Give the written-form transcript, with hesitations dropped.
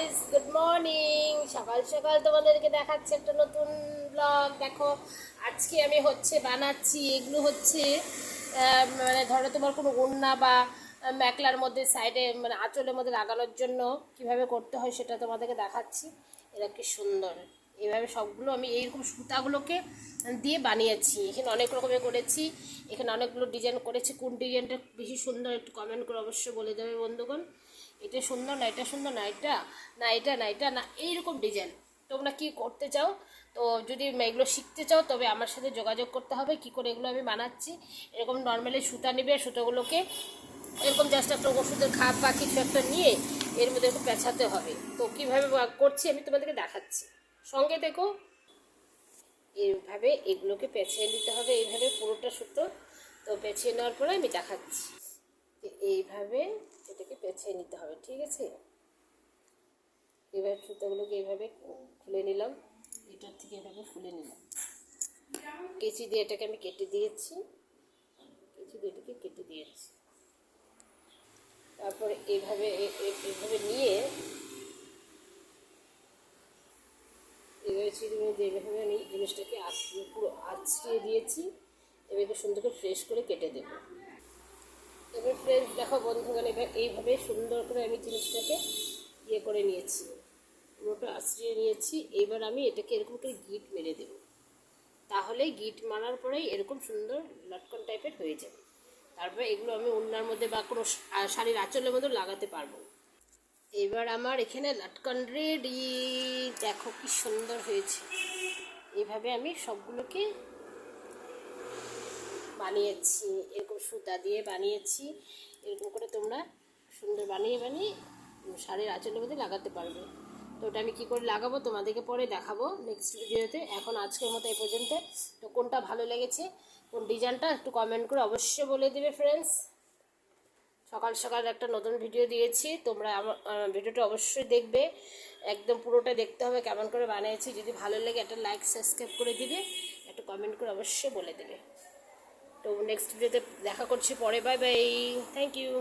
Guys, good morning. সকাল সকাল তোমাদেরকে দেখাচ্ছে একটা নতুন ব্লগ। দেখো, আজকে আমি বানাচ্ছি, এগুলো মানে ধরো তোমার কোনো ওড়না বা মেখলার মধ্যে সাইডে মানে আঁচলের মধ্যে লাগানোর জন্য কিভাবে করতে হয় সেটা তোমাদেরকে দেখাচ্ছি। এটা কি সুন্দর, এইভাবে সবগুলো আমি এইরকম সুতাগুলোকে দিয়ে বানিয়েছি। এখানে অনেক রকমের করেছি, এখানে অনেকগুলো ডিজাইন করেছি। কোন ডিজাইনটা বেশি সুন্দর একটু কমেন্ট করে অবশ্যই বলে দেবে বন্ধুগণ। এটা সুন্দর না, এটা সুন্দর না, এটা না, এটা না, এটা না, এইরকম ডিজাইন তোমরা কি করতে চাও। তো যদি এগুলো শিখতে চাও তবে আমার সাথে যোগাযোগ করতে হবে। কি করে এগুলো আমি বানাচ্ছি, এরকম নর্মালি সুতা নেবে, সুতোগুলোকে এরকম জাস্ট একটা ওষুধের খাপ বা কিছু একটা নিয়ে এর মধ্যে একটু পেঁচাতে হবে। তো কীভাবে করছি আমি তোমাদেরকে দেখাচ্ছি, সঙ্গে দেখো। এইভাবে এগুলোকে পেঁচিয়ে নিতে হবে, এইভাবে পুরোটা সুতো। তো পেঁচিয়ে নেওয়ার পরে আমি দেখাচ্ছি। এইভাবে এটাকে পেঁচিয়ে নিতে হবে, ঠিক আছে। এবার সুতোগুলোকে এইভাবে খুলে নিলাম, এটার থেকে এভাবে খুলে নিলাম। কেচি দিয়ে এটাকে আমি কেটে দিয়েছি, কেচি দিয়ে এটাকে কেটে দিয়েছি। তারপরে এইভাবে এইভাবে নিয়ে এইভাবে এইভাবে আমি জিনিসটাকে পুরো আঁচড়িয়ে দিয়েছি। এবারে সুন্দর করে ফ্রেশ করে কেটে দেবো। এবার ফ্রেন্ডস দেখো বন্ধুগণ, এবার এইভাবে সুন্দর করে আমি জিনিসটাকে করে নিয়েছি, পুরোটা আঁচড়িয়ে নিয়েছি। এবার আমি এটাকে এরকম করে গিট মেরে দেবো। তাহলে গিট মারার পরেই এরকম সুন্দর লটকন টাইপের হয়ে যাবে। তারপরে এগুলো আমি ওড়নার মধ্যে বা কোনো শাড়ির আঁচলের মধ্যে লাগাতে পারবো। এবার আমার এখানে লটকন রেডি। দেখো কি সুন্দর হয়েছে। এইভাবে আমি সবগুলোকে বানিয়েছি, এরকম সুতা দিয়ে বানিয়েছি। এরকম করে তোমরা সুন্দর বানিয়ে বানিয়ে শাড়ির আঁচলের মধ্যে লাগাতে পারবে। তো ওটা আমি কী করে লাগাবো তোমাদেরকে পরে দেখাবো নেক্সট ভিডিওতে। এখন আজকের মতো এই পর্যন্ত। তো কোনটা ভালো লেগেছে, কোন ডিজাইনটা একটু কমেন্ট করে অবশ্যই বলে দেবে ফ্রেন্ডস। সকাল সকাল একটা নতুন ভিডিও দিয়েছি, তোমরা আমার ভিডিওটা অবশ্যই দেখবে, একদম পুরোটা দেখতে হবে কেমন করে বানিয়েছি। যদি ভালো লাগে একটা লাইক সাবস্ক্রাইব করে দিবে, একটা কমেন্ট করে অবশ্যই বলে দেবে। তো নেক্সট ভিডিওতে দেখা করছি পরে। Bye bye, thank you.